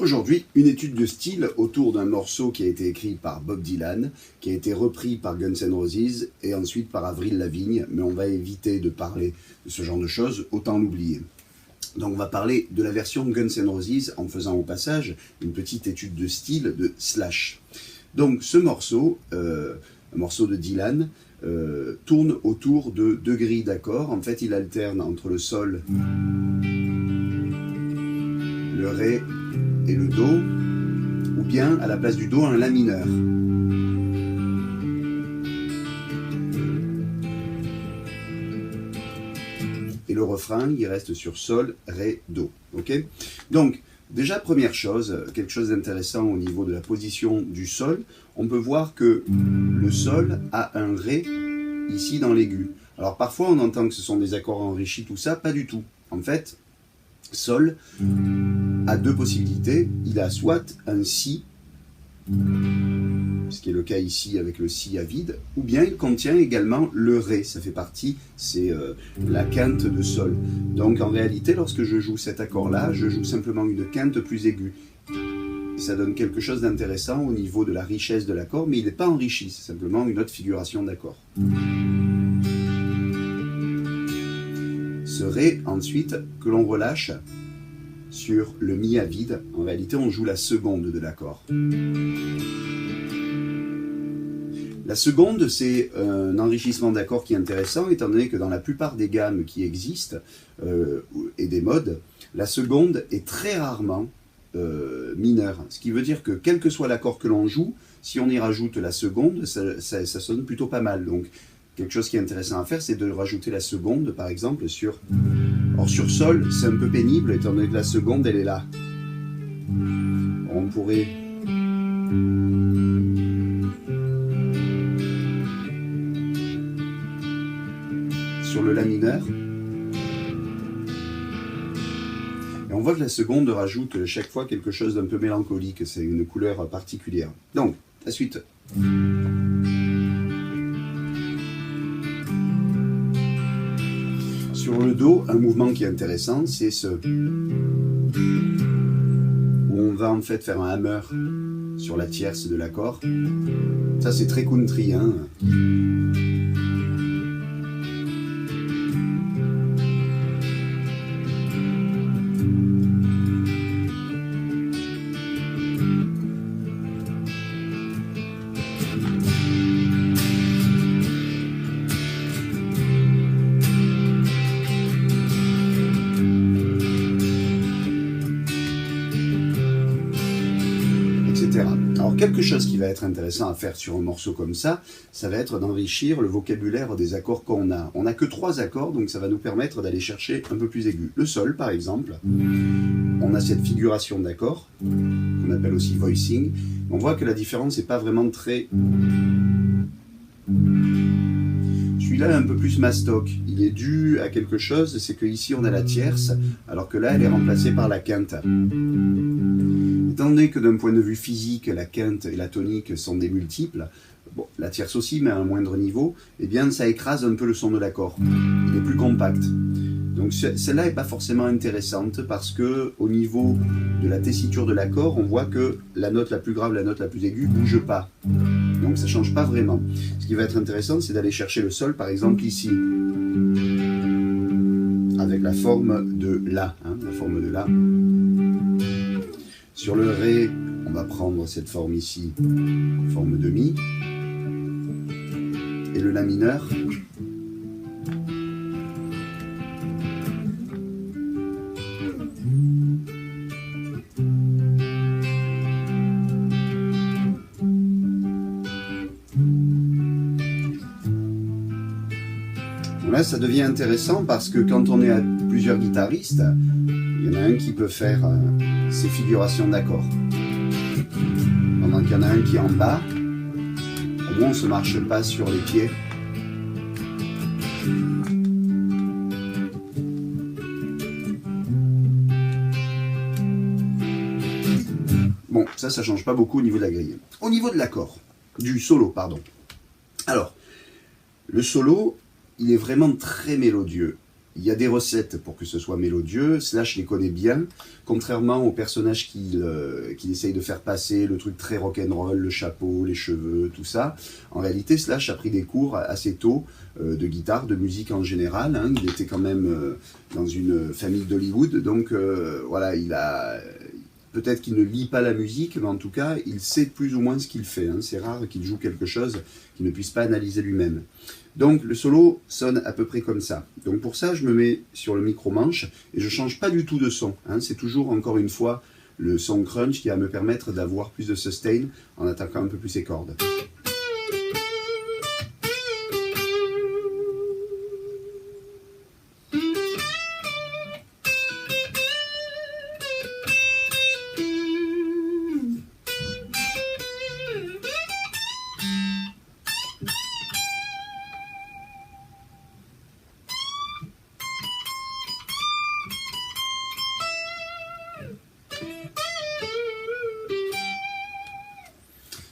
Aujourd'hui, une étude de style autour d'un morceau qui a été écrit par Bob Dylan, qui a été repris par Guns N' Roses et ensuite par Avril Lavigne, mais on va éviter de parler de ce genre de choses, autant l'oublier. Donc on va parler de la version Guns N' Roses en faisant au passage une petite étude de style de Slash. Donc ce morceau, un morceau de Dylan, tourne autour de deux grilles d'accords. En fait, il alterne entre le sol, le ré et le do, ou bien à la place du do un la mineur. Et le refrain, il reste sur sol, ré, do. Okay, donc, déjà, première chose, quelque chose d'intéressant au niveau de la position du sol, on peut voir que le sol a un ré ici dans l'aigu. Alors parfois on entend que ce sont des accords enrichis, tout ça, pas du tout. En fait, sol a deux possibilités. Il a soit un si, ce qui est le cas ici avec le si à vide, ou bien il contient également le ré, ça fait partie, c'est la quinte de sol. Donc en réalité, lorsque je joue cet accord-là, je joue simplement une quinte plus aiguë. Et ça donne quelque chose d'intéressant au niveau de la richesse de l'accord, mais il n'est pas enrichi, c'est simplement une autre figuration d'accord. Ce ré, ensuite, que l'on relâche sur le mi à vide, en réalité on joue la seconde de l'accord. La seconde, c'est un enrichissement d'accords qui est intéressant, étant donné que dans la plupart des gammes qui existent, et des modes, la seconde est très rarement mineure. Ce qui veut dire que quel que soit l'accord que l'on joue, si on y rajoute la seconde, ça sonne plutôt pas mal. Donc quelque chose qui est intéressant à faire, c'est de rajouter la seconde, par exemple, sur... Or sur sol, c'est un peu pénible, étant donné que la seconde, elle est là. On pourrait... Sur le la mineur. Et on voit que la seconde rajoute chaque fois quelque chose d'un peu mélancolique, c'est une couleur particulière. Donc, la suite. Sur le do, un mouvement qui est intéressant, c'est ce... où on va en fait faire un hammer sur la tierce de l'accord. Ça, c'est très country, hein. Alors quelque chose qui va être intéressant à faire sur un morceau comme ça va être d'enrichir le vocabulaire des accords qu'on a. On n'a que 3 accords, donc ça va nous permettre d'aller chercher un peu plus aigu. Le sol, par exemple, on a cette figuration d'accords, qu'on appelle aussi voicing. On voit que la différence n'est pas vraiment très... Celui-là est un peu plus mastoc. Il est dû à quelque chose, c'est qu'ici on a la tierce, alors que là elle est remplacée par la quinte. Étant donné que d'un point de vue physique, la quinte et la tonique sont des multiples, bon, la tierce aussi, mais à un moindre niveau, eh bien ça écrase un peu le son de l'accord. Il est plus compact. Donc celle-là n'est pas forcément intéressante parce que au niveau de la tessiture de l'accord, on voit que la note la plus grave, la note la plus aiguë ne bouge pas. Donc ça ne change pas vraiment. Ce qui va être intéressant, c'est d'aller chercher le sol, par exemple ici, avec la forme de La, hein, la forme de La. Sur le Ré, on va prendre cette forme ici, forme de Mi. Et le La mineur. Bon, là, ça devient intéressant parce que quand on est à plusieurs guitaristes, il y en a un qui peut faire ces figurations d'accords. Pendant qu'il y en a un qui est en bas, au moins on ne se marche pas sur les pieds. Bon, ça ne change pas beaucoup au niveau de la grille. Au niveau de l'accord, du solo, pardon. Alors, le solo, il est vraiment très mélodieux. il y a des recettes pour que ce soit mélodieux, Slash les connaît bien, contrairement aux personnages qu'il essaye de faire passer, le truc très rock'n'roll, le chapeau, les cheveux, tout ça. En réalité, Slash a pris des cours assez tôt de guitare, de musique en général. Hein. Il était quand même dans une famille d'Hollywood, donc voilà, peut-être qu'il ne lit pas la musique, mais en tout cas, il sait plus ou moins ce qu'il fait. Hein. C'est rare qu'il joue quelque chose qu'il ne puisse pas analyser lui-même. Donc le solo sonne à peu près comme ça. Donc pour ça, je me mets sur le micro-manche et je ne change pas du tout de son. Hein. C'est toujours, encore une fois, le son crunch qui va me permettre d'avoir plus de sustain en attaquant un peu plus ses cordes.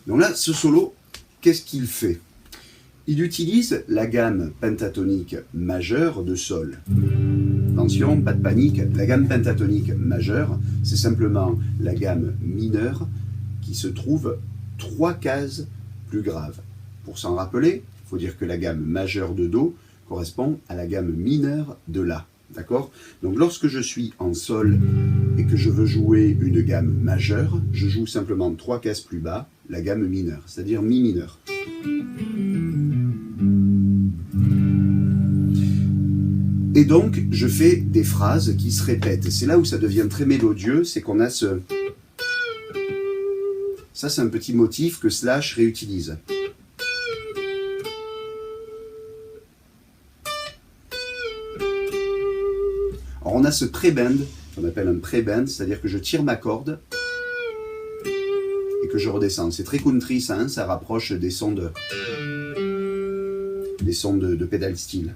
Donc là, ce solo, qu'est-ce qu'il fait? Il utilise la gamme pentatonique majeure de Sol. Attention, pas de panique, la gamme pentatonique majeure, c'est simplement la gamme mineure qui se trouve 3 cases plus grave. Pour s'en rappeler, il faut dire que la gamme majeure de Do correspond à la gamme mineure de La. D'accord? Donc lorsque je suis en Sol et que je veux jouer une gamme majeure, je joue simplement 3 cases plus bas, la gamme mineure, c'est-à-dire Mi mineur. Et donc, je fais des phrases qui se répètent. C'est là où ça devient très mélodieux, c'est qu'on a ce... Ça, c'est un petit motif que Slash réutilise. Alors, on a ce pré-bend, qu'on appelle un pré-bend, c'est-à-dire que je tire ma corde et que je redescends. C'est très country, ça, hein, ça rapproche des sons de pédale style.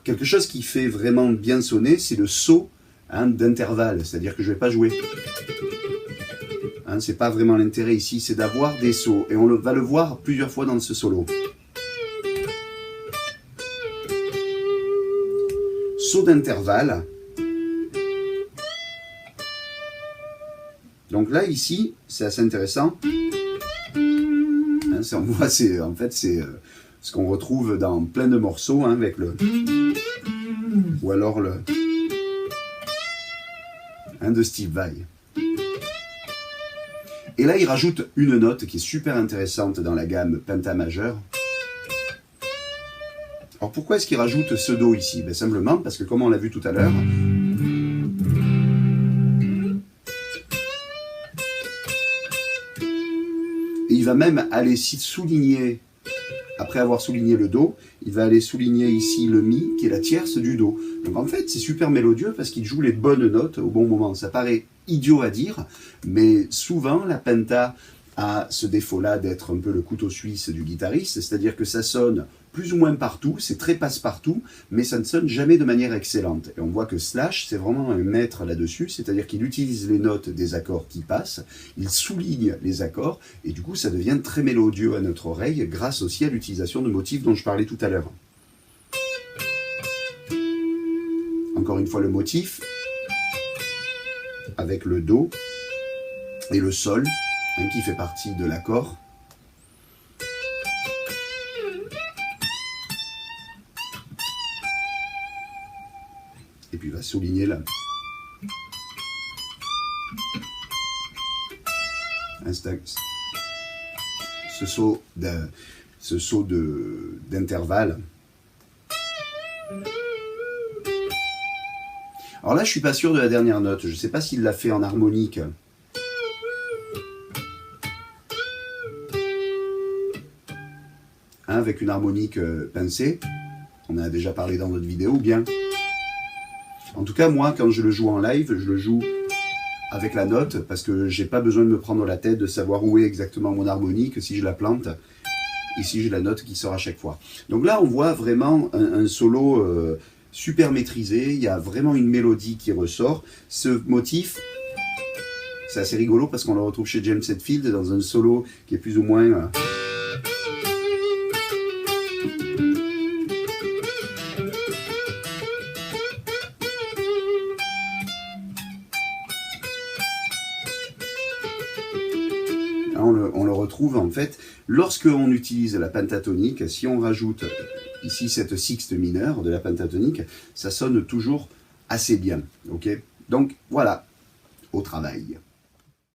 Quelque chose qui fait vraiment bien sonner, c'est le saut d'intervalle, c'est-à-dire que je ne vais pas jouer. Hein, c'est pas vraiment l'intérêt ici, c'est d'avoir des sauts. Et on va le voir plusieurs fois dans ce solo. Saut d'intervalle. Donc là, ici, c'est assez intéressant. Hein, on voit, en fait, c'est ce qu'on retrouve dans plein de morceaux, hein, avec le... Ou alors le... Hein, de Steve Vai. Et là, il rajoute une note qui est super intéressante dans la gamme penta majeure. Alors pourquoi est-ce qu'il rajoute ce Do ici? Ben, simplement parce que, comme on l'a vu tout à l'heure, il va même aller souligner, après avoir souligné le Do, il va aller souligner ici le Mi, qui est la tierce du Do. Donc en fait, c'est super mélodieux parce qu'il joue les bonnes notes au bon moment. Ça paraît idiot à dire, mais souvent la penta a ce défaut-là d'être un peu le couteau suisse du guitariste, c'est-à-dire que ça sonne plus ou moins partout, c'est très passe-partout, mais ça ne sonne jamais de manière excellente. Et on voit que Slash, c'est vraiment un maître là-dessus, c'est-à-dire qu'il utilise les notes des accords qui passent, il souligne les accords, et du coup ça devient très mélodieux à notre oreille, grâce aussi à l'utilisation de motifs dont je parlais tout à l'heure. Encore une fois le motif, avec le Do et le Sol, hein, qui fait partie de l'accord. Et puis il va souligner là. Ce saut d'intervalle. Alors là, je suis pas sûr de la dernière note. Je ne sais pas s'il l'a fait en harmonique. Hein, avec une harmonique pincée. On en a déjà parlé dans notre vidéo, ou bien. En tout cas, moi, quand je le joue en live, je le joue avec la note, parce que j'ai pas besoin de me prendre la tête de savoir où est exactement mon harmonique, si je la plante. Ici, j'ai la note qui sort à chaque fois. Donc là, on voit vraiment un solo super maîtrisé. Il y a vraiment une mélodie qui ressort. Ce motif, c'est assez rigolo parce qu'on le retrouve chez James Hetfield dans un solo qui est plus ou moins... On le retrouve en fait, lorsque on utilise la pentatonique, si on rajoute ici cette sixte mineure de la pentatonique, ça sonne toujours assez bien. Ok, donc voilà, au travail.